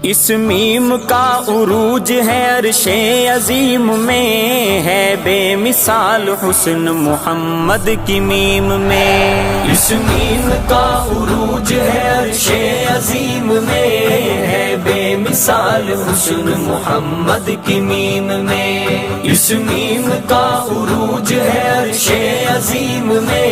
اس میم کا عروج ہے عرش عظیم میں، ہے بے مثال حسن محمد کی میم میں۔ اس میم کا عروج ہے عرش عظیم میں، ہے بے مثال حسن محمد کی میم میں۔ اس میم کا عروج ہے عرش عظیم میں،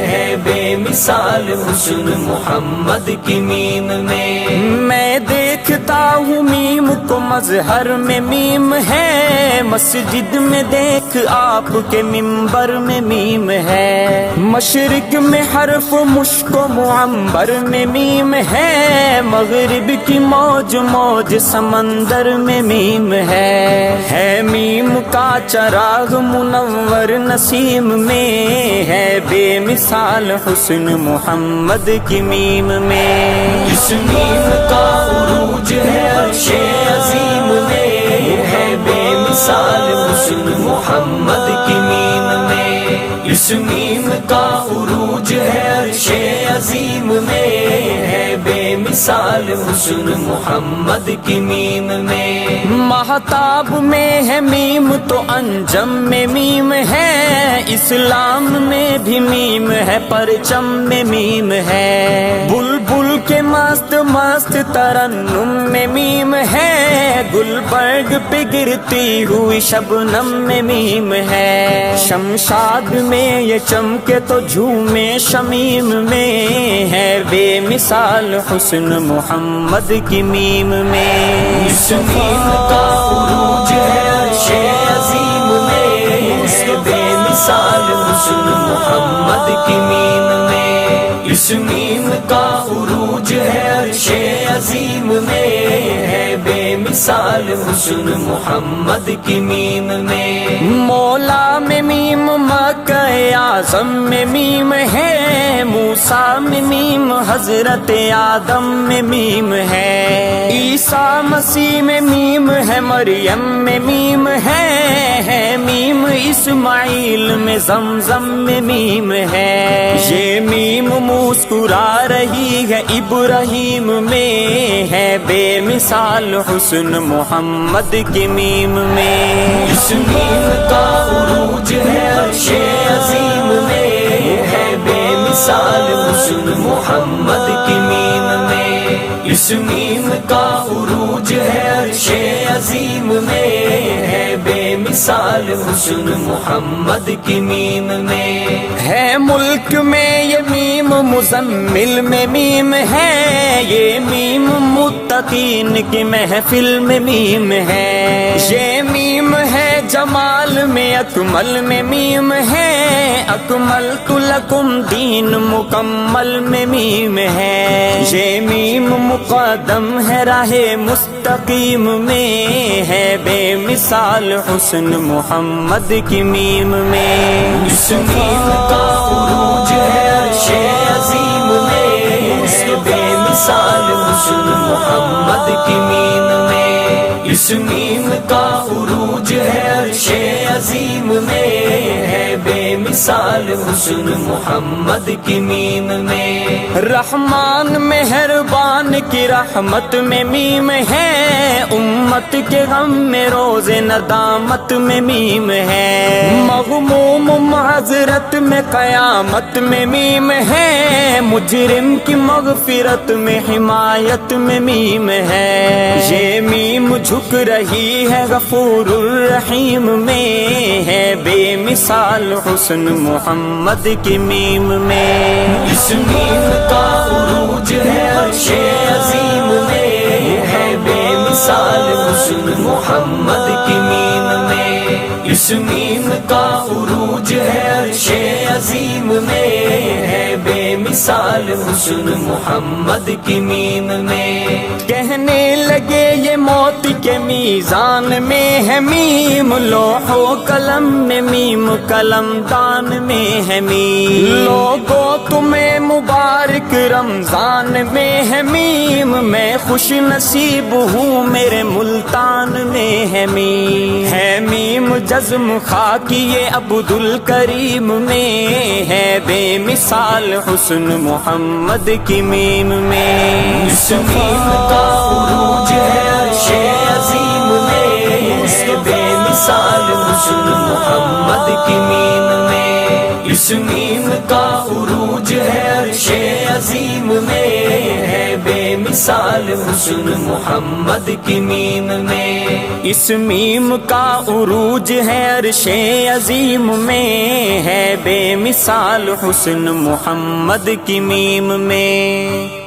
ہے بے مثال حسن محمد کی میم میں۔ میں دیکھتا ہوں میم کو مظہر میں میم ہے، مسجد میں دیکھ آپ کے منبر میں میم ہے، مشرق میں حرف مشک و معمبر میں میم ہے، مغرب کی موج موج سمندر میں میم ہے میم کا چراغ منور نسیم میں، ہے بے مثال حسن محمد کی میم میں۔ اس میم کا عروج ہے عرش عظیم میں، ہے بے مثال حسن محمد کی میم میں۔ اس میم کا عروج ہے عرش عظیم میں، ہے بے مثال حسن محمد کی میم میں۔ مہتاب میں ہے میم تو انجم میں میم ہے، اسلام میں بھی میم ہے پرچم میں میم ہے، بلبل کے مست مست ترنم میں میم ہے، گلبرگ پہ گرتی ہوئی شبنم میں میم ہے، شمشاد میں یہ چمکے تو جھومے شمیم میں، ہے بے مثال حسن محمد کی میم میں۔ اس میم کا عروج ہے عرش عظیم میں، ہے بے مثال حسن محمد کی میم میں۔ اس میم کا عروج ہے عرش عظیم میں، ہے بے مثال حسن محمد کی میم میں۔ مولا میں میم، مکہ اعظم میں میم ہے، موسیٰ میں میم، حضرت آدم میں میم ہے، عیسیٰ مسیح میں میم ہے، مریم میں میم ہے میم، اسماعیل میں زمزم میں میم ہے، یہ میم مسکرا رہی ہے ابراہیم میں، ہے بے مثال حسن محمد کی میم میں۔ اس میم کا عروج ہے عرش عظیم میں، ہے بے مثال حسن محمد کی میم میں۔ اس میم کا عروج ہے عرش عظیم میں، ہے بے مثال حسن محمد کی میم میں۔ ہے ملک میں یہ میم مزمل میں میم ہے، یہ میم متقین کی محفل میں میم ہے، یہ میم ہے جمال میں اکمل میں میم ہے، اکملت لکم دین مکمل میں میم ہے، یہ میم مقدم ہے راہ مستقیم میں، ہے بے مثال حسن محمد کی میم میں۔ اس میم کا عروج ہے عرش عظیم میں، ہے بے مثال حسن محمد کی میم میں۔ اس میم کا عروج ہے عرش عظیم میں، ہے بے مثال حسن محمد کی میم میں۔ رحمان مہربان کی رحمت میں میم ہے، امت کے غم میں روز ندامت میں میم ہے، مغموم معذرت میں قیامت میں میم ہے، مجرم کی مغفرت میں حمایت میں میم ہے، یہ میم جھک رہی ہے غفور الرحیم میں، ہے بے مثال حسن محمد کی میم میں۔ اس میم کا عروج ہے عرش عظیم میں، ہے بے مثال حسن محمد کی میم میں۔ اس میم کا عروج ہے عرش عظیم میں، ہے بے مثال حسن محمد کی میم میں۔ کہنے لگے یہ موت کے میزان میں ہے میم، لوح و قلم میں میم، قلم دان میں ہے میم، لوگو تمہیں مبارک رمضان میں ہے میم، میں خوش نصیب ہوں میرے ملتان میں ہے میم جزم خاکی عبد الکریم میں، ہے بے مثال حسن حسن محمد کی میم میں، اس میم کا عروج ہے عرش عظیم میں، ہے بے مثال حسن محمد کی میم میں، اس میم کا عروج ہے عرش عظیم میں، ہے بے مثال حسن محمد کی میم میں، اس میم کا عروج ہے عرش عظیم میں، ہے بے مثال حسن محمد کی میم میں۔